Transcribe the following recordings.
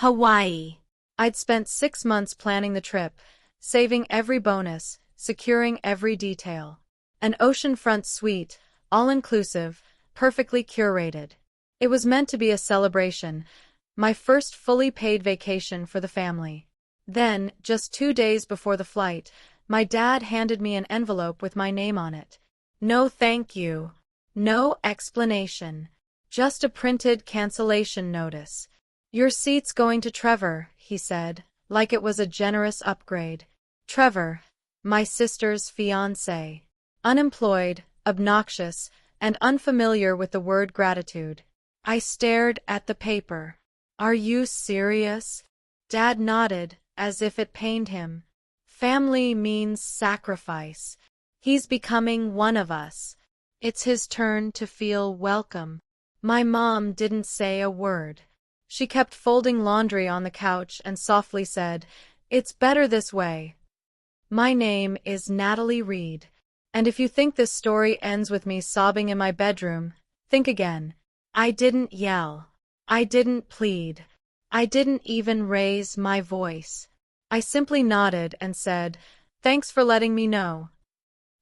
Hawaii. I'd spent 6 months planning the trip, saving every bonus, securing every detail. An oceanfront suite, all-inclusive, perfectly curated. It was meant to be a celebration, my first fully paid vacation for the family. Then, just 2 days before the flight, my dad handed me an envelope with my name on it. No thank you. No explanation. Just a printed cancellation notice. Your seat's going to Trevor, he said, like it was a generous upgrade. Trevor, my sister's fiancé. Unemployed, obnoxious, and unfamiliar with the word gratitude. I stared at the paper. Are you serious? Dad nodded, as if it pained him. Family means sacrifice. He's becoming one of us. It's his turn to feel welcome. My mom didn't say a word. She kept folding laundry on the couch and softly said, "It's better this way." My name is Natalie Reed. And if you think this story ends with me sobbing in my bedroom, think again. I didn't yell. I didn't plead. I didn't even raise my voice. I simply nodded and said, "Thanks for letting me know."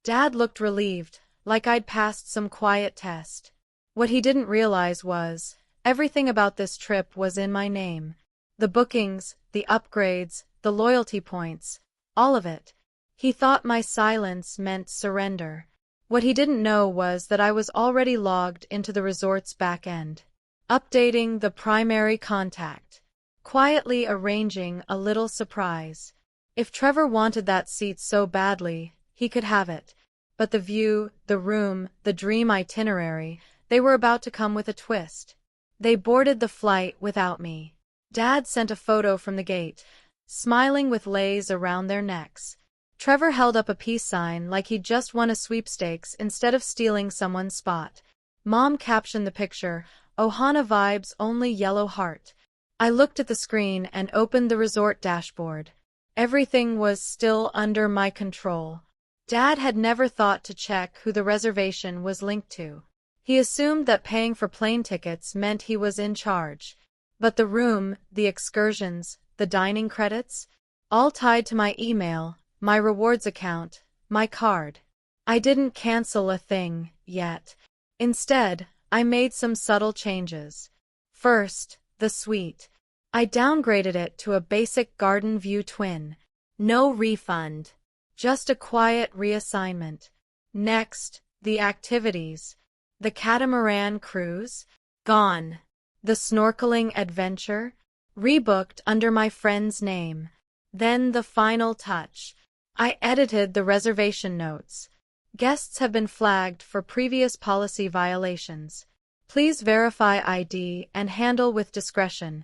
Dad looked relieved, like I'd passed some quiet test. What he didn't realize was, everything about this trip was in my name. The bookings, the upgrades, the loyalty points, all of it. He thought my silence meant surrender. What he didn't know was that I was already logged into the resort's back end, updating the primary contact, quietly arranging a little surprise. If Trevor wanted that seat so badly, he could have it. But the view, the room, the dream itinerary, they were about to come with a twist. They boarded the flight without me. Dad sent a photo from the gate, smiling with leis around their necks. Trevor held up a peace sign like he'd just won a sweepstakes instead of stealing someone's spot. Mom captioned the picture, "Ohana vibes only yellow heart." I looked at the screen and opened the resort dashboard. Everything was still under my control. Dad had never thought to check who the reservation was linked to. He assumed that paying for plane tickets meant he was in charge. But the room, the excursions, the dining credits, all tied to my email, my rewards account, my card. I didn't cancel a thing, yet. Instead, I made some subtle changes. First, the suite. I downgraded it to a basic garden view twin. No refund. Just a quiet reassignment. Next, the activities. The catamaran cruise? Gone. The snorkeling adventure? Rebooked under my friend's name. Then the final touch. I edited the reservation notes. Guests have been flagged for previous policy violations. Please verify ID and handle with discretion.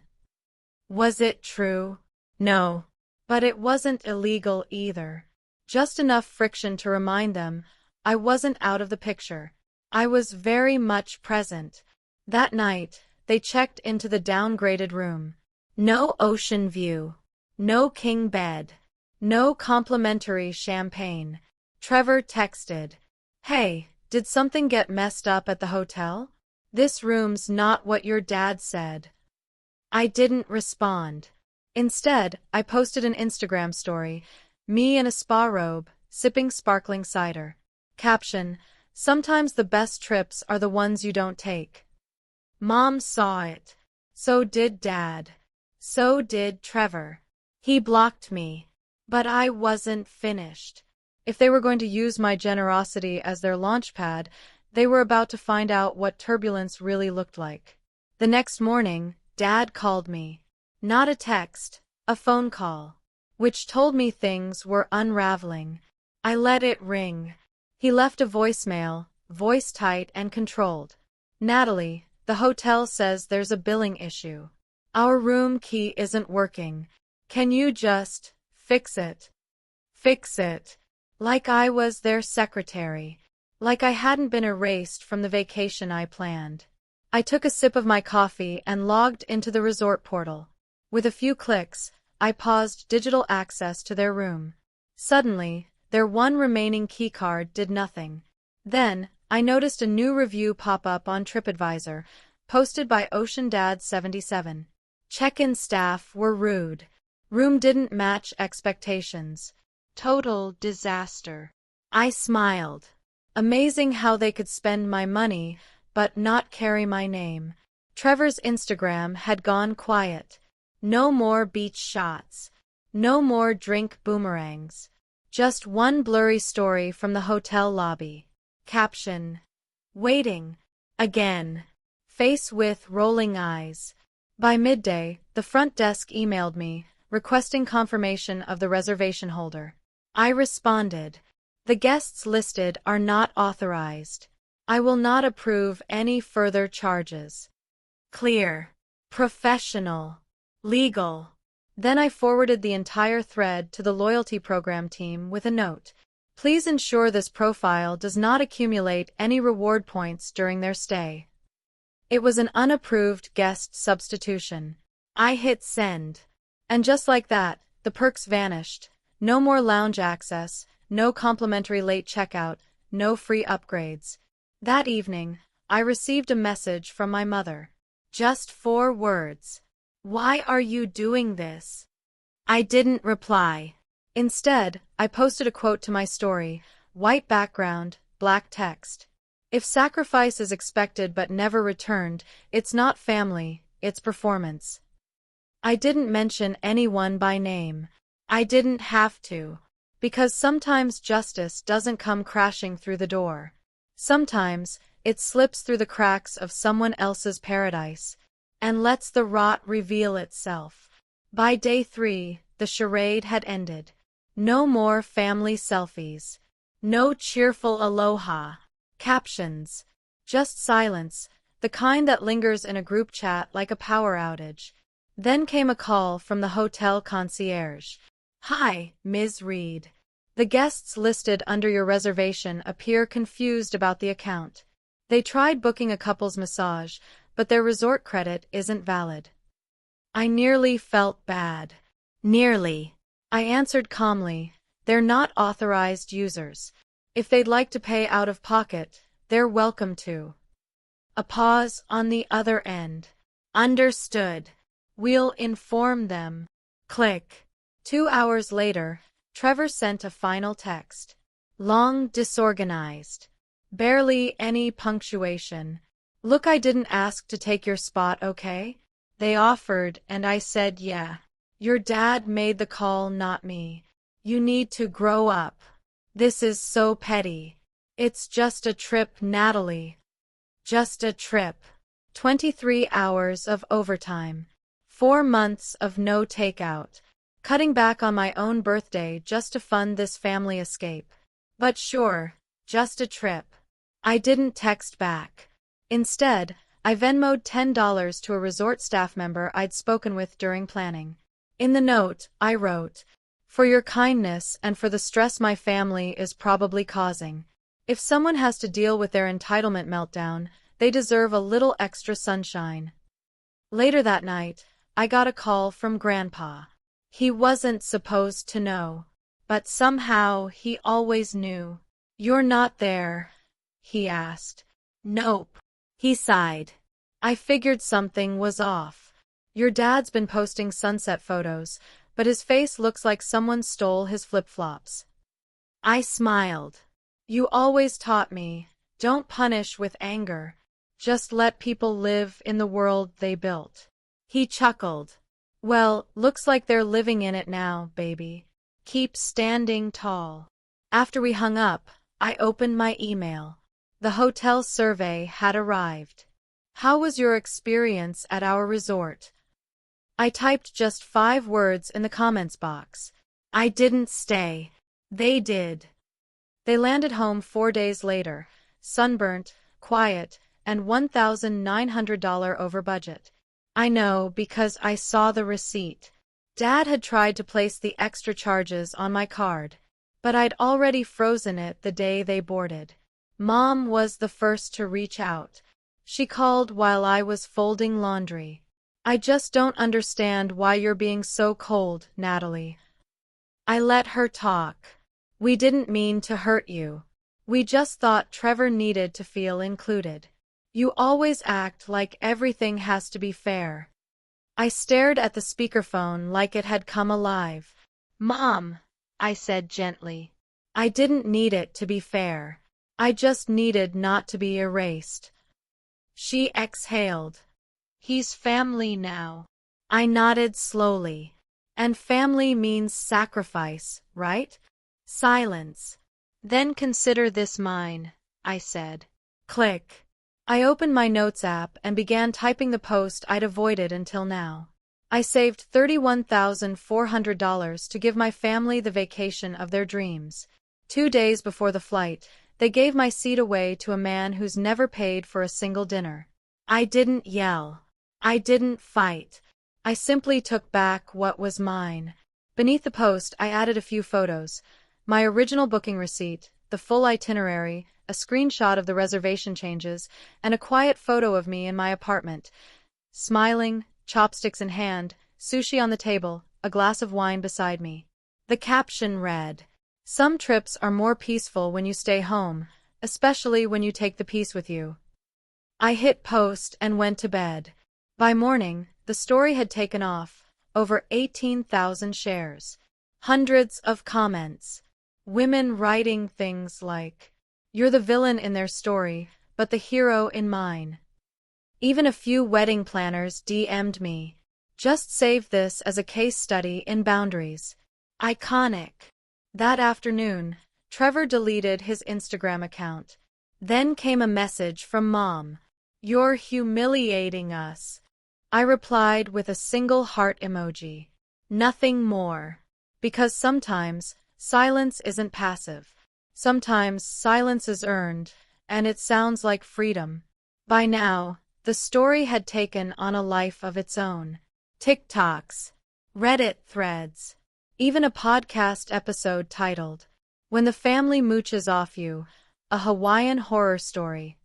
Was it true? No. But it wasn't illegal either. Just enough friction to remind them I wasn't out of the picture. I was very much present. That night, they checked into the downgraded room. No ocean view. No king bed. No complimentary champagne. Trevor texted, "Hey, did something get messed up at the hotel? This room's not what your dad said." I didn't respond. Instead, I posted an Instagram story, me in a spa robe, sipping sparkling cider. Caption, "Sometimes the best trips are the ones you don't take." Mom saw it. So did Dad. So did Trevor. He blocked me. But I wasn't finished. If they were going to use my generosity as their launchpad, they were about to find out what turbulence really looked like. The next morning, Dad called me. Not a text, a phone call, which told me things were unraveling. I let it ring. He left a voicemail, voice tight and controlled. "Natalie, the hotel says there's a billing issue. Our room key isn't working. Can you just fix it?" Fix it. Like I was their secretary. Like I hadn't been erased from the vacation I planned. I took a sip of my coffee and logged into the resort portal. With a few clicks, I paused digital access to their room. Suddenly, their one remaining keycard did nothing. Then, I noticed a new review pop up on TripAdvisor, posted by Ocean Dad 77. Check-in staff were rude. Room didn't match expectations. Total disaster. I smiled. Amazing how they could spend my money, but not carry my name. Trevor's Instagram had gone quiet. No more beach shots. No more drink boomerangs. Just one blurry story from the hotel lobby. Caption: waiting. Again. Face with rolling eyes. By midday, the front desk emailed me, requesting confirmation of the reservation holder. I responded. The guests listed are not authorized. I will not approve any further charges. Clear. Professional. Legal. Then I forwarded the entire thread to the loyalty program team with a note. Please ensure this profile does not accumulate any reward points during their stay. It was an unapproved guest substitution. I hit send. And just like that, the perks vanished. No more lounge access, no complimentary late checkout, no free upgrades. That evening, I received a message from my mother. Just 4 words. Why are you doing this? I didn't reply. Instead, I posted a quote to my story, white background, black text. If sacrifice is expected but never returned, it's not family, it's performance. I didn't mention anyone by name. I didn't have to. Because sometimes justice doesn't come crashing through the door. Sometimes, it slips through the cracks of someone else's paradise, and lets the rot reveal itself. By day 3, the charade had ended. No more family selfies. No cheerful aloha captions. Just silence, the kind that lingers in a group chat like a power outage. Then came a call from the hotel concierge. Hi, Ms. Reed. The guests listed under your reservation appear confused about the account. They tried booking a couple's massage, but their resort credit isn't valid. I nearly felt bad. Nearly. I answered calmly, they're not authorized users. If they'd like to pay out of pocket, they're welcome to. A pause on the other end. Understood. We'll inform them. Click. 2 hours later, Trevor sent a final text. Long, disorganized. Barely any punctuation. Look, I didn't ask to take your spot, okay? They offered, and I said yeah. Your dad made the call, not me. You need to grow up. This is so petty. It's just a trip, Natalie. Just a trip. 23 hours of overtime. 4 months of no takeout. Cutting back on my own birthday just to fund this family escape. But sure, just a trip. I didn't text back. Instead, I Venmoed $10 to a resort staff member I'd spoken with during planning. In the note, I wrote, "For your kindness and for the stress my family is probably causing. If someone has to deal with their entitlement meltdown, they deserve a little extra sunshine." Later that night, I got a call from Grandpa. He wasn't supposed to know. But somehow he always knew. "You're not there?" he asked. "Nope." He sighed. I figured something was off. Your dad's been posting sunset photos, but his face looks like someone stole his flip-flops. I smiled. You always taught me, don't punish with anger. Just let people live in the world they built. He chuckled. Well, looks like they're living in it now, baby. Keep standing tall. After we hung up, I opened my email. The hotel survey had arrived. How was your experience at our resort? I typed just 5 words in the comments box. I didn't stay. They did. They landed home 4 days later, sunburnt, quiet, and $1,900 over budget. I know because I saw the receipt. Dad had tried to place the extra charges on my card, but I'd already frozen it the day they boarded. Mom was the first to reach out. She called while I was folding laundry. I just don't understand why you're being so cold, Natalie. I let her talk. We didn't mean to hurt you. We just thought Trevor needed to feel included. You always act like everything has to be fair. I stared at the speakerphone like it had come alive. "Mom," I said gently. I didn't need it to be fair. I just needed not to be erased. She exhaled. "He's family now." I nodded slowly. "And family means sacrifice, right?" Silence. "Then consider this mine," I said. Click. I opened my notes app and began typing the post I'd avoided until now. I saved $31,400 to give my family the vacation of their dreams. 2 days before the flight, they gave my seat away to a man who's never paid for a single dinner. I didn't yell. I didn't fight. I simply took back what was mine. Beneath the post, I added a few photos. My original booking receipt, the full itinerary, a screenshot of the reservation changes, and a quiet photo of me in my apartment. Smiling, chopsticks in hand, sushi on the table, a glass of wine beside me. The caption read, "Some trips are more peaceful when you stay home, especially when you take the peace with you." I hit post and went to bed. By morning, the story had taken off, over 18,000 shares. Hundreds of comments. Women writing things like, "You're the villain in their story, but the hero in mine." Even a few wedding planners DM'd me. "Just save this as a case study in boundaries." Iconic. That afternoon, Trevor deleted his Instagram account. Then came a message from Mom. "You're humiliating us." I replied with a single heart emoji. Nothing more. Because sometimes, silence isn't passive. Sometimes silence is earned, and it sounds like freedom. By now, the story had taken on a life of its own. TikToks, Reddit threads, even a podcast episode titled, "When the Family Mooches Off You, a Hawaiian Horror Story."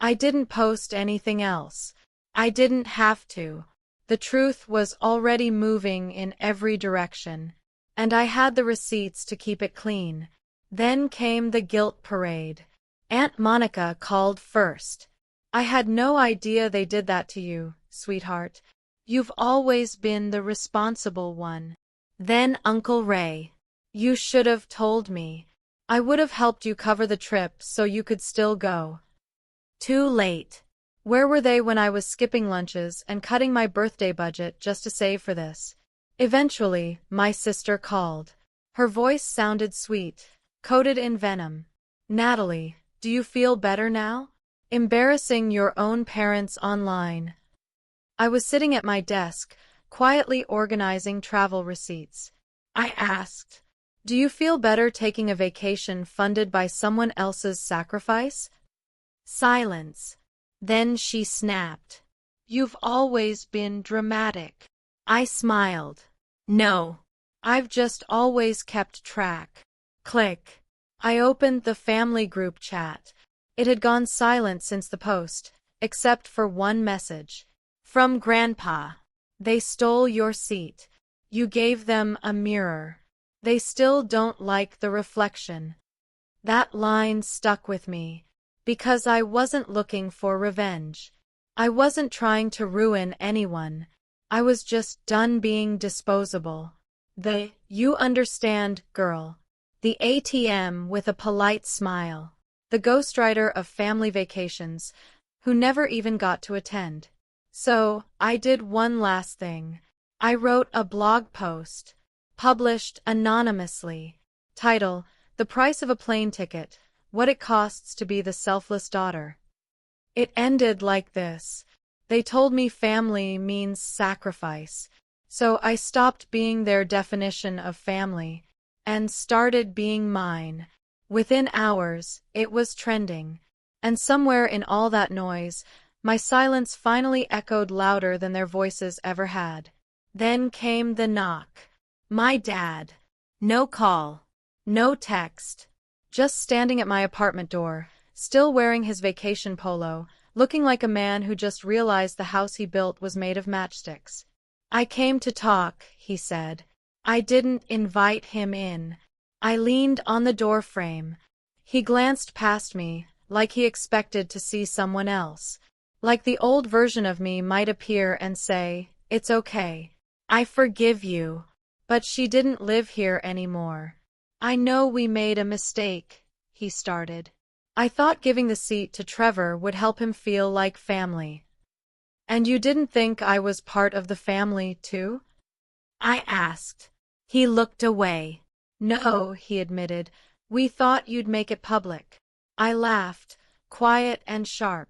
I didn't post anything else. I didn't have to. The truth was already moving in every direction, and I had the receipts to keep it clean. Then came the guilt parade. Aunt Monica called first. "I had no idea they did that to you, sweetheart. You've always been the responsible one." Then Uncle Ray. "You should have told me. I would have helped you cover the trip so you could still go." Too late. Where were they when I was skipping lunches and cutting my birthday budget just to save for this? Eventually, my sister called. Her voice sounded sweet, coated in venom. "Natalie, do you feel better now? Embarrassing your own parents online." I was sitting at my desk, quietly organizing travel receipts. I asked, "Do you feel better taking a vacation funded by someone else's sacrifice?" Silence. Then she snapped. "You've always been dramatic." I smiled. "No. I've just always kept track." Click. I opened the family group chat. It had gone silent since the post, except for one message. From Grandpa. "They stole your seat. You gave them a mirror. They still don't like the reflection." That line stuck with me, because I wasn't looking for revenge. I wasn't trying to ruin anyone. I was just done being disposable. "You understand, girl." The ATM with a polite smile. The ghostwriter of family vacations, who never even got to attend. So, I did one last thing. I wrote a blog post. Published anonymously. Title, "The Price of a Plane Ticket, What It Costs to Be the Selfless Daughter." It ended like this. They told me family means sacrifice. So I stopped being their definition of family and started being mine. Within hours, it was trending. And somewhere in all that noise, my silence finally echoed louder than their voices ever had. Then came the knock. My dad. No call. No text. Just standing at my apartment door, still wearing his vacation polo, looking like a man who just realized the house he built was made of matchsticks. "I came to talk," he said. I didn't invite him in. I leaned on the door frame. He glanced past me, like he expected to see someone else. Like the old version of me might appear and say, It's okay. I forgive you. But she didn't live here anymore. I know we made a mistake, he started. I thought giving the seat to Trevor would help him feel like family. And you didn't think I was part of the family, too? I asked. He looked away. No, he admitted. We thought you'd make it public. I laughed, quiet and sharp.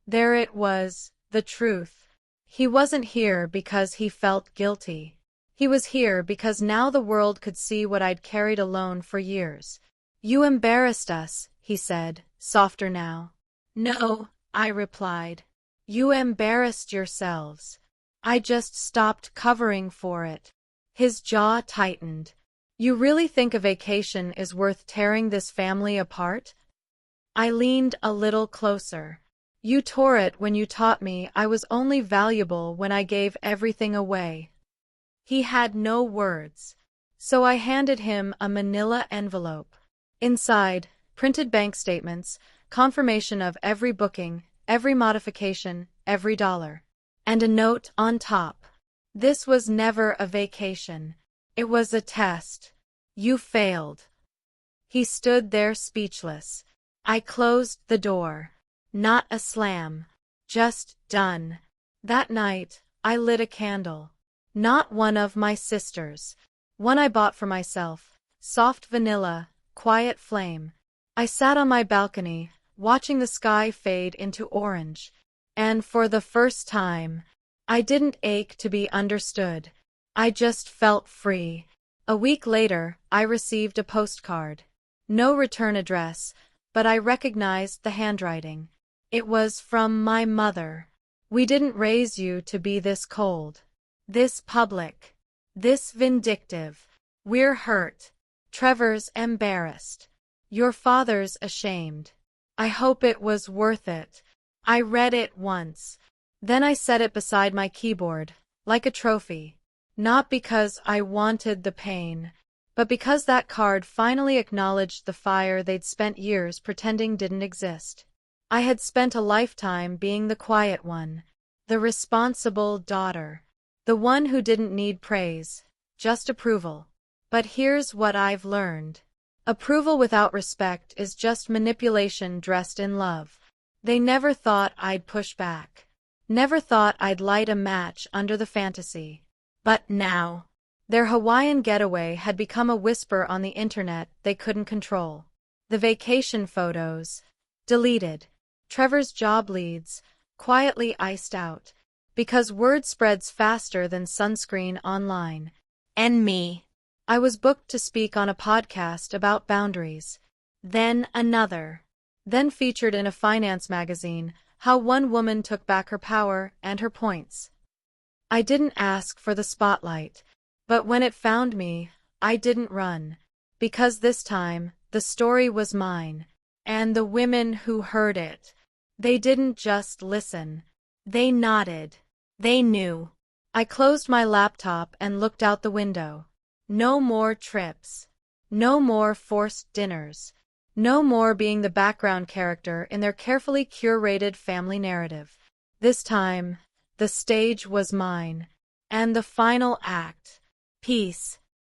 There it was, the truth. He wasn't here because he felt guilty. He was here because now the world could see what I'd carried alone for years. You embarrassed us, he said, softer now. No, I replied. You embarrassed yourselves. I just stopped covering for it. His jaw tightened. You really think a vacation is worth tearing this family apart? I leaned a little closer. You tore it when you taught me I was only valuable when I gave everything away. He had no words, so I handed him a manila envelope. Inside, printed bank statements, confirmation of every booking, every modification, every dollar. And a note on top. This was never a vacation. It was a test. You failed. He stood there speechless. I closed the door. Not a slam. Just done. That night, I lit a candle. Not one of my sisters'. One I bought for myself. Soft vanilla, quiet flame. I sat on my balcony, watching the sky fade into orange. And for the first time, I didn't ache to be understood. I just felt free. A week later, I received a postcard. No return address, but I recognized the handwriting. It was from my mother. We didn't raise you to be this cold. This public. This vindictive. We're hurt. Trevor's embarrassed. Your father's ashamed. I hope it was worth it. I read it once. Then I set it beside my keyboard, like a trophy. Not because I wanted the pain, but because that card finally acknowledged the fire they'd spent years pretending didn't exist. I had spent a lifetime being the quiet one, the responsible daughter, the one who didn't need praise, just approval. But here's what I've learned. Approval without respect is just manipulation dressed in love. They never thought I'd push back. Never thought I'd light a match under the fantasy. But now, their Hawaiian getaway had become a whisper on the internet they couldn't control. The vacation photos, deleted. Trevor's job leads, quietly iced out. Because word spreads faster than sunscreen online. And me. I was booked to speak on a podcast about boundaries. Then another. Then featured in a finance magazine, how one woman took back her power and her points. I didn't ask for the spotlight, but when it found me, I didn't run. Because this time, the story was mine. And the women who heard it. They didn't just listen. They nodded. They knew. I closed my laptop and looked out the window. No more trips. No more forced dinners. No more being the background character in their carefully curated family narrative. This time, the stage was mine. And the final act. Peace.